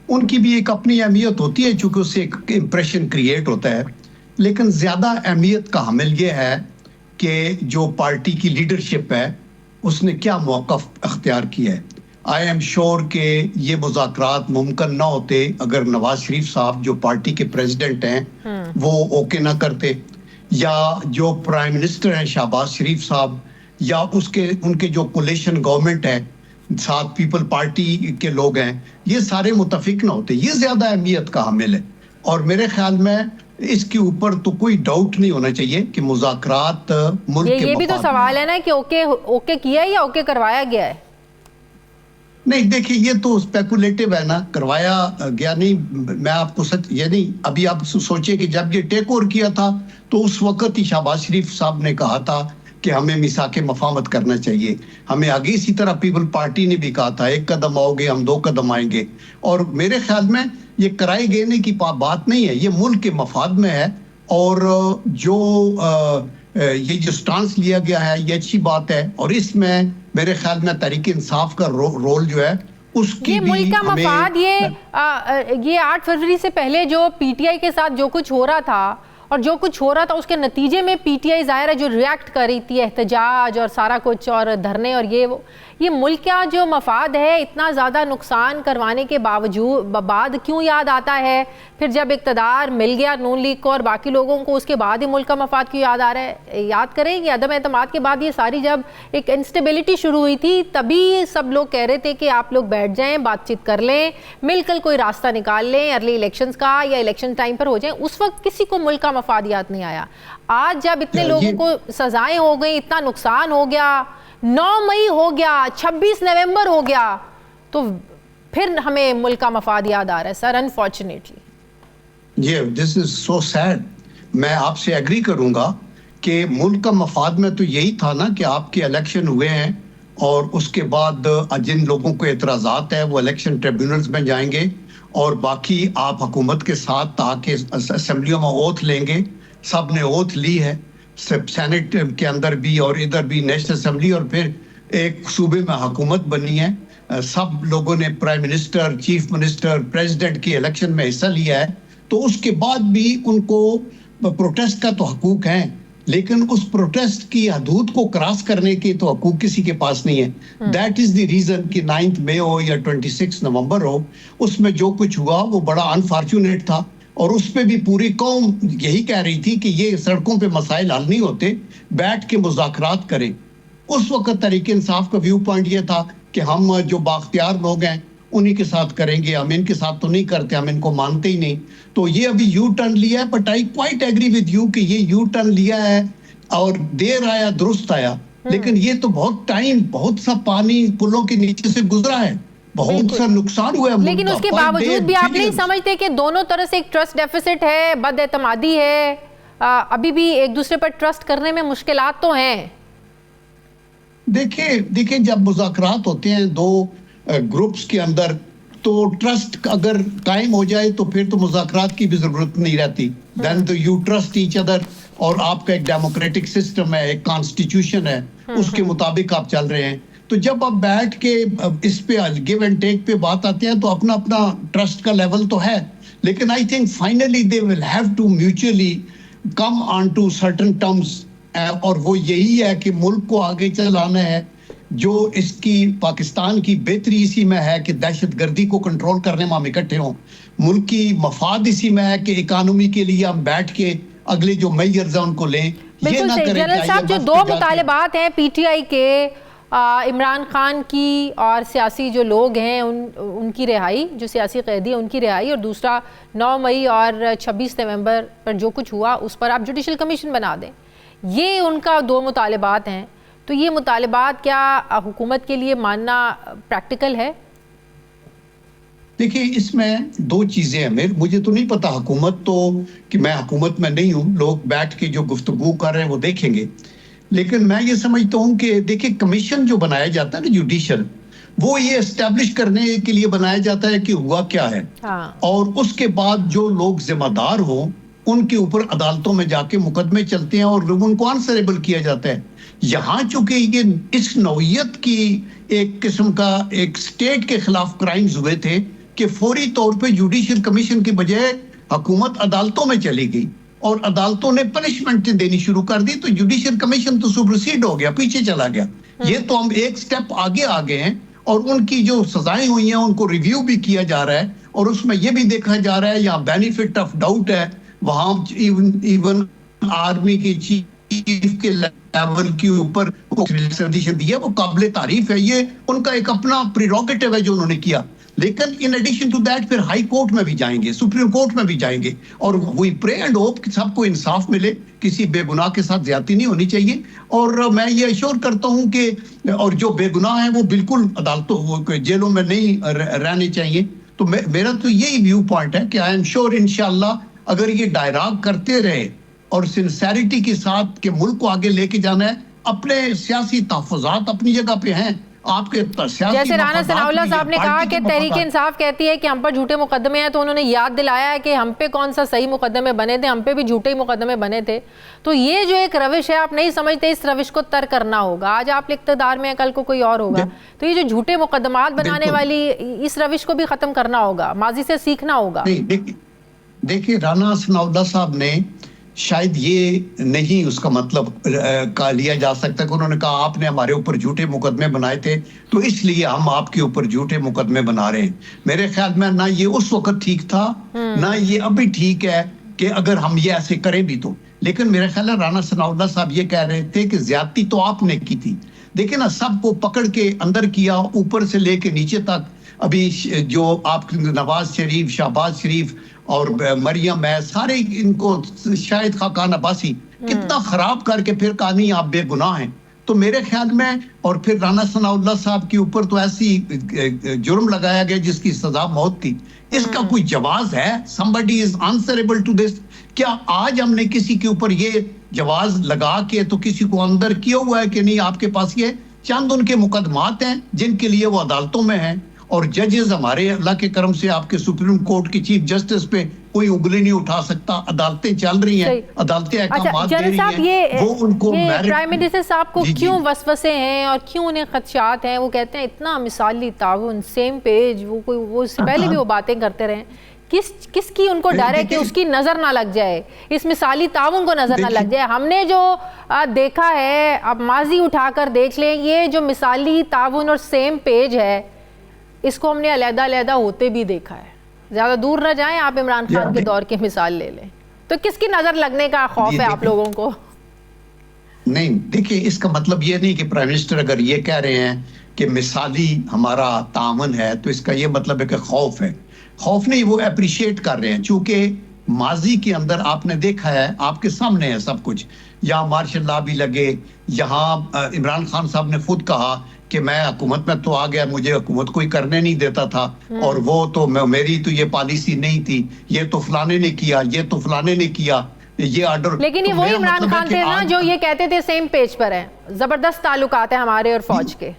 उनकी भी एक अपनी अहमियत होती है, चूँकि उससे एक इम्प्रेशन क्रिएट होता है। लेकिन ज़्यादा अहमियत का हामिल ये है कि जो पार्टी की लीडरशिप है उसने क्या मौक़िफ़ अख्तियार किया है। आई एम श्योर कि ये मुज़ाकरात मुमकिन ना होते अगर नवाज शरीफ साहब जो पार्टी के प्रेसिडेंट हैं वो ओके ना करते, या जो प्राइम मिनिस्टर हैं शहबाज शरीफ साहब, या उनके जो कोलिशन गवर्नमेंट है, साथ पीपल पार्टी के लोग हैं, ये सारे मुतफिक ना होते, ये ज्यादा अहमियत का हामिल है। और मेरे ख्याल में इसके ऊपर तो कोई डाउट नहीं होना चाहिए कि मुज़ाकरात मुल्क के ये भी तो सवाल है ना कि ओके किया है या ओके करवाया गया है। नहीं, देखिए ये तो स्पेकुलेटिव है ना, करवाया गया नहीं। मैं आपको सच ये नहीं, अभी आप सोचिए कि जब ये टेक ओवर किया था तो उस वक्त ही शहबाज शरीफ साहब ने कहा था कि हमें मिसाके मफामत करना चाहिए। हमें आगे इसी तरह पीपल पार्टी ने भी कहा था 1 कदम आओगे हम 2 कदम आएंगे। और मेरे ख्याल में ये कराए गए की बात नहीं है, ये मुल्क के मफाद में है। और ये जो स्टांस लिया गया है ये अच्छी बात है। और इसमें मेरे ख्याल में तहरीक इंसाफ का रोल जो है उसकी ये भी मुल्क का मफाद, ये 8 फरवरी से पहले जो पीटीआई के साथ जो कुछ हो रहा था और जो कुछ हो रहा था उसके नतीजे में पीटीआई जाहिर है जो रिएक्ट कर रही थी, एहतजाज और सारा कुछ और धरने और ये मुल्क का जो मफाद है, इतना ज़्यादा नुकसान करवाने के बाद क्यों याद आता है फिर जब इक़्तिदार मिल गया नून लीग को और बाकी लोगों को, उसके बाद ही मुल्क का मफाद क्यों याद आ रहा है। याद करें कि अदम एतमाद के बाद ये सारी जब एक इंस्टेबिलिटी शुरू हुई थी तभी सब लोग कह रहे थे कि आप लोग बैठ जाएं, बातचीत कर लें, मिलकर कोई रास्ता निकाल लें अर्ली इलेक्शंस का या इलेक्शन टाइम पर हो जाए। उस वक्त किसी को मुल्क का मफाद याद नहीं आया। आज जब इतने लोगों को सजाएं हो गई, इतना नुकसान हो गया, 9 मई हो गया, 26 नवंबर हो गया, तो फिर हमें मुल्क का मफाद याद आ रहा है sir, unfortunately. This is so sad. मैं आपसे एग्री करूंगा कि मुल्क का मफाद में तो यही था ना कि आपके इलेक्शन हुए हैं और उसके बाद जिन लोगों को एतराज़ात है वो इलेक्शन ट्रिब्यूनल्स में जाएंगे और बाकी आप हुकूमत के साथ आके असेंबलियों में ओथ लेंगे। सब ने ओथ ली है, सेनेट के अंदर भी और इधर भी नेशनल असेंबली, और फिर एक सूबे में हुकूमत बनी है। सब लोगों ने prime minister, chief minister, president की इलेक्शन में हिस्सा लिया है। तो उसके बाद भी उनको प्रोटेस्ट का तो हकूक है, लेकिन उस प्रोटेस्ट की हदूद को क्रॉस करने के तो हकूक किसी के पास नहीं है। दैट इज द रीजन कि 9 मई हो या 26 नवंबर हो, उसमें जो कुछ हुआ वो बड़ा अनफॉर्चुनेट था। और उस पे भी पूरी कौम यही कह रही थी कि ये सड़कों पे मसाइल हल नहीं होते, बैठ के मुज़ाकरात करें। उस वक्त तहरीक इंसाफ का व्यू पॉइंट ये था कि हम जो बाख्तियार लोग हैं उन्हीं के साथ करेंगे, हम इनके साथ तो नहीं करते, हम इनको मानते ही नहीं। तो ये अभी यू टर्न लिया है, but I quite agree with you कि ये यू टर्न लिया है और देर आया दुरुस्त आया, लेकिन ये तो बहुत टाइम, बहुत सा पानी पुलों के नीचे से गुजरा है, बहुत सा नुकसान हुआ है। लेकिन उसके बावजूद भी आप नहीं समझते कि दोनों तरह से एक ट्रस्ट डेफिसिट है, बदएतमादी है, अभी भी एक दूसरे पर ट्रस्ट करने में मुश्किलात तो हैं। देखिए जब मुज़ाकरात होते हैं दो ग्रुप्स के अंदर तो ट्रस्ट अगर कायम हो जाए तो फिर तो मुज़ाकरात की भी जरूरत नहीं रहती। देन तो यू ट्रस्ट ईच अदर, और आपका एक डेमोक्रेटिक सिस्टम है, एक कॉन्स्टिट्यूशन है, उसके मुताबिक आप चल रहे हैं। तो जब आप बैठ के इस पे गिव एंड टेक पे बात आते हैं तो अपना अपना ट्रस्ट का लेवल तो है, लेकिन I think finally they will have to mutually come on to certain terms. और वो यही है कि मुल्क को आगे चलाना है। जो इसकी पाकिस्तान की बेहतरी इसी में है कि दहशतगर्दी को कंट्रोल करने में हम इकट्ठे हों। मुल्क की मफाद इसी में है कि इकानमी के लिए हम बैठ के अगले जो मेजर्स हैं उनको लें। बिल्कुल सही जनरल साहब, जो दो मुतालिबात हैं पीटीआई के, इमरान खान की और सियासी जो लोग हैं उनकी रिहाई, जो सियासी कैदी है उनकी रिहाई, और दूसरा 9 मई और 26 नवंबर पर जो कुछ हुआ उस पर आप जुडिशल कमीशन बना दें, ये उनका 2 मुतालिबात हैं। तो ये मुतालिबात क्या हुकूमत के लिए मानना प्रैक्टिकल है? देखिए इसमें 2 चीजें हैं। मुझे तो नहीं पता, हुकूमत तो कि मैं हुकूमत में नहीं हूँ, लोग बैठ के जो गुफ्तगू कर रहे हैं वो देखेंगे। लेकिन मैं ये समझता हूँ कि देखिए कमीशन जो बनाया जाता है ना जुडिशल, वो ये एस्टेब्लिश करने के लिए बनाया जाता है कि हुआ क्या है। और उसके बाद जो लोग जिम्मेदार हो उनके ऊपर अदालतों में जाके मुकदमे चलते हैं और उनको आंसरेबल किया जाता है। यहाँ चूंकि ये इस नौइयत की एक किस्म का एक स्टेट के खिलाफ क्राइम्स हुए थे कि फौरी तौर पे जुडिशियल कमीशन की बजाय हुकूमत अदालतों में चली गई और अदालतों ने पनिशमेंट देनी शुरू कर दी, तो जुडिशियल कमीशन तो सुपरसीड हो गया, पीछे चला गया। ये तो हम एक स्टेप आगे आ गए हैं और उनकी जो सजाएं हुई हैं उनको रिव्यू भी किया जा रहा है और उसमें यह भी देखा जा रहा है, यहाँ बेनिफिट ऑफ डाउट है, वहां इवन आर्मी के चीफ के लेवल के ऊपर सजेशन दिया, वो काबिल तारीफ है, ये उनका एक अपना प्रीरोगेटिव है जो उन्होंने किया। लेकिन इन एडिशन टू दैट फिर हाई कोर्ट में भी जाएंगे, सुप्रीम कोर्ट में भी जाएंगे, और वी प्रे एंड होप कि सबको इंसाफ मिले, किसी बेगुनाह के साथ ज्यादती नहीं होनी चाहिए। और मैं ये अश्योर करता हूं कि और जो बेगुनाह है वो बिल्कुल अदालतों जेलों में नहीं रहने चाहिए। तो मेरा तो यही व्यू पॉइंट है कि आई एम श्योर इंशाल्लाह अगर ये डायलॉग करते रहे और सिंसेरिटी के साथ के मुल्क को आगे लेके जाना है, अपने सियासी तहफ़्फ़ुज़ात अपनी जगह पे हैं, आपके जैसे राना सनाउल्लाह साहब ने कहा कि तहरीक इंसाफ कहती है कि हम पर झूठे मुकदमे हैं, तो उन्होंने याद दिलाया है कि हम पे कौन सा सही मुकदमे बने थे, हम पे भी झूठे ही मुकदमे बने थे। तो ये जो एक रविश है, आप नहीं समझते इस रविश को तर करना होगा? आज आप इक़्तिदार में हैं, कल को कोई और होगा, तो ये जो झूठे मुकदमात बनाने वाली इस रविश को भी खत्म करना होगा, माजी से सीखना होगा। देखिए राना सनाउल्लाह साहब ने शायद ये नहीं उसका मतलब का लिया जा सकता कि उन्होंने कहा आपने हमारे ऊपर झूठे मुकदमे बनाए थे तो इसलिए हम आपके ऊपर झूठे मुकदमे बना रहे हैं। मेरे ख्याल में ना ये उस वक्त ठीक था, ना ये अभी ठीक है कि अगर हम ये ऐसे करें भी तो। लेकिन मेरे ख्याल है राना सनाउल्लाह साहब ये कह रहे थे कि ज्यादती तो आपने की थी। देखिए ना, सबको पकड़ के अंदर किया, ऊपर से लेके नीचे तक। अभी जो आप नवाज शरीफ, शहबाज शरीफ और मरियम है, सारे इनको शाहिद खाकान अब्बासी कितना खराब करके फिर कहा नहीं आप बेगुनाह हैं। तो मेरे ख्याल में और फिर राना सनाउल्लाह साहब के ऊपर तो ऐसी जुर्म लगाया गया जिसकी सजा मौत थी। इसका कोई जवाज है? somebody is answerable to this? क्या आज हमने किसी के ऊपर ये जवाज लगा के तो किसी को अंदर किया हुआ है कि नहीं आपके पास ये चंद उनके मुकदमात हैं जिनके लिए वो अदालतों में हैं, और जजेस हमारे अल्लाह के करम से आपके सुप्रीम कोर्ट की चीफ जस्टिस पे कोई उंगली नहीं उठा सकता। अदालतें चल रही हैं, अदालतें अहकामात दे रही हैं, वो उनको प्राइम मिनिस्टर साहब को क्यों वसवसे हैं और क्यों उन्हें खदशात हैं? वो कहते हैं इतना मिसाली ताउन, सेम पेज, वो इससे पहले भी वो बातें करते रहे। किसकी उनको डर है कि उसकी नजर ना लग जाए, इस मिसाली ताउन को नजर ना लग जाए? हमने जो देखा है, अब माजी उठाकर देख लें, ये जो मिसाली ताउन और सेम पेज है इसको हमने अलग-अलग होते भी देखा है। ज्यादा दूर न जाएं, आप इमरान खान के दौर की मिसाल ले लें, तो किसकी नजर लगने का खौफ है आप लोगों को? नहीं, देखिए इसका मतलब ये नहीं कि प्राइम मिनिस्टर अगर ये कह रहे हैं कि मिसाली हमारा तामन है तो इसका ये मतलब है कि खौफ है। खौफ नहीं, वो अप्रिशिएट कर रहे हैं। चूंकि माजी के अंदर आपने देखा है, आपके सामने है सब कुछ। यहाँ मार्शल लॉ भी लगे, यहाँ इमरान खान साहब ने खुद कहा कि मैं हुकूमत में तो आ गया, मुझे हुकूमत कोई करने नहीं देता था, और वो तो मेरी तो ये पॉलिसी नहीं थी, ये तो फलाने ने किया, ये तो फलाने ने किया, ये ऑर्डर। लेकिन ये तो वही इमरान खान थे ना जो ये कहते थे सेम पेज पर है, जबरदस्त ताल्लुकात है हमारे और फौज के।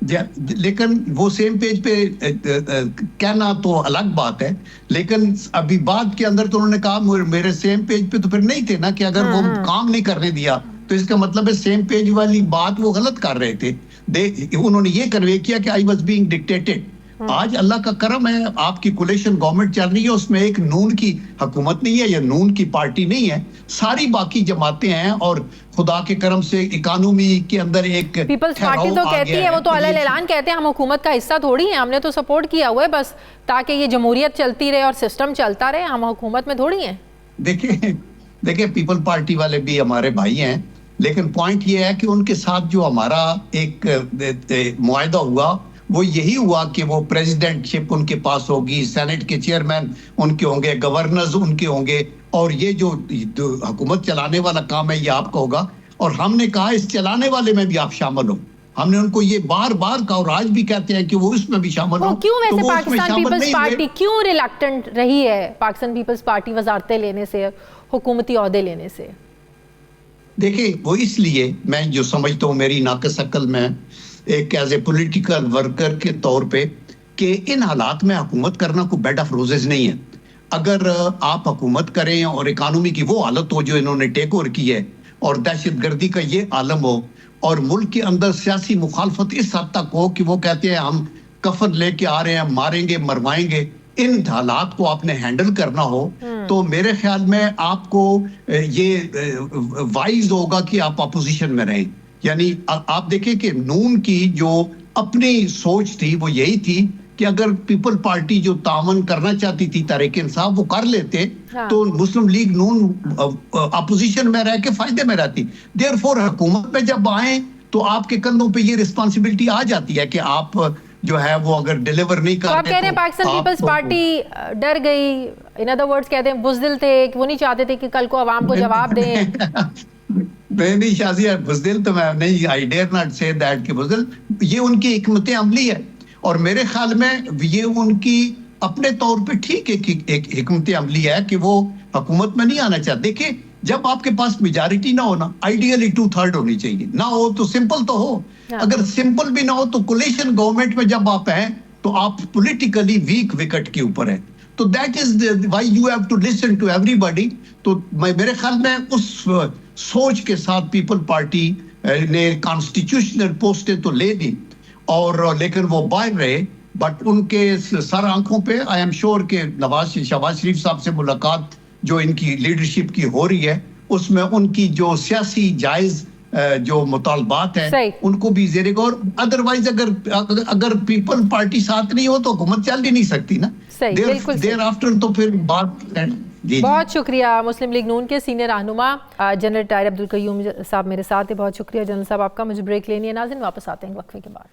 लेकिन वो सेम पेज पे कहना तो अलग बात है, लेकिन अभी बाद के अंदर तो उन्होंने कहा मेरे सेम पेज पे तो फिर नहीं थे ना, कि अगर वो काम नहीं करने दिया तो इसका मतलब है सेम पेज वाली बात वो गलत कर रहे थे। उन्होंने ये कन्वे किया कि आई वाज बीइंग डिक्टेटेड। आज अल्लाह का करम है, आपकी कोलिशन गवर्नमेंट चल रही है, उसमें एक नून की हुकूमत नहीं है या नून की पार्टी नहीं है, सारी बाकी जमातें हैं, और खुदा के करम से इकोनॉमी के अंदर एक पीपल्स पार्टी तो कहती है, वो तो अलग ऐलान कहते हैं हम हुकूमत का हिस्सा थोड़ी है, हमने तो सपोर्ट किया हुआ है बस ताकि ये जमहूरियत चलती रहे और सिस्टम चलता रहे, हम हुकूमत में थोड़ी हैं। देखिए पीपल पार्टी वाले भी हमारे भाई हैं, लेकिन पॉइंट ये है कि उनके साथ जो हमारा एक मुआहदा हुआ वो यही हुआ कि वो प्रेसिडेंटशिप उनके पास होगी, सेनेट के चेयरमैन उनके होंगे, गवर्नर्स उनके होंगे, और ये जो हुकूमत चलाने वाला काम है ये आपका होगा। और हमने कहा इस चलाने वाले में भी आप शामिल हो। हमने उनको ये बार बार कहा और आज भी कहते हैं कि वो इसमें भी शामिल हो। क्यों वैसे तो पाकिस्तान पीपल्स पार्टी क्यों रिलक्टेंट रही है पाकिस्तान पीपल्स पार्टी वजारतें लेने से, हुकूमती ओहदे लेने से? देखिए वो इसलिए, मैं जो समझता हूँ मेरी नाक़िस अक्ल में एक एज ए पॉलिटिकल वर्कर के तौर पे, कि इन हालात में हुकूमत करना कोई बेड ऑफ रोजेस नहीं है। अगर आप हुकूमत करें और इकानमी की वो हालत हो जो इन्होंने टेक ओवर की है, और दहशतगर्दी का ये आलम हो, और मुल्क के अंदर सियासी मुखालफत इस हद तक हो कि वो कहते हैं हम कफन लेके आ रहे हैं, मारेंगे मरवाएंगे, इन हालात को आपने हैंडल करना हो, तो मेरे ख्याल में आपको ये वाइज होगा कि आप अपोजिशन में रहें। यानी आप देखें कि नून की जो अपनी सोच थी वो यही थी कि अगर पीपल पार्टी जो तावन करना चाहती थी तहरीक इंसाफ वो कर लेते तो मुस्लिम लीग नून अपोजिशन में रह के फायदे में रहती। देयरफॉर हुकूमत में जब आए तो आपके कंधों पे ये रिस्पॉन्सिबिलिटी आ जाती है कि आप जो है वो अगर डिलीवर नहीं करते। तो आप कह रहे हैं पाकिस्तान पीपल्स पार्टी डर गई, इन अदर वर्ड्स कहते हैं बुज़दिल थे, कि वो नहीं चाहते थे कि कल को अवाम को जवाब दें। नहीं शाजिया बुज़दिल तो मैं नहीं, I dare not say that कि बुज़दिल, ये उनकी हिकमत अमली है और मेरे ख्याल में ये उनकी अपने तौर पे ठीक एक हिकमत अमली है कि वो हुकूमत में नहीं आना चाहते। देखिए जब आपके पास मेजॉरिटी ना हो ना, आइडियली 2/3 होनी चाहिए, ना हो तो सिंपल तो हो, अगर सिंपल भी ना हो तो कोलिशन गवर्नमेंट में जब आप हैं तो आप पॉलिटिकली वीक विकेट के ऊपर है, तो that is why you have to listen to everybody. तो मेरे ख्याल में उस सोच के साथ पीपल पार्टी ने कॉन्स्टिट्यूशनल पोस्टें तो ले दी और लेकिन वो बाहर रहे, बट उनके सर आंखों पे आई एम श्योर के शहबाज शरीफ साहब से मुलाकात जो इनकी लीडरशिप की हो रही है उसमें उनकी जो सियासी जायज जो मुतालबात है उनको भी ज़ेरे गौर। अदरवाइज अगर पीपल पार्टी साथ नहीं हो तो हुकूमत चल ही नहीं सकती ना। देर आफ्टर तो फिर बात। बहुत शुक्रिया। मुस्लिम लीग नून के सीनियर रहनुमा जनरल रिटायर अब्दुल कयूम साहब मेरे साथ है। बहुत शुक्रिया जनरल साहब आपका। मुझे ब्रेक लेनी है नाज़रीन, वापस आते हैं वक्फे के बाद।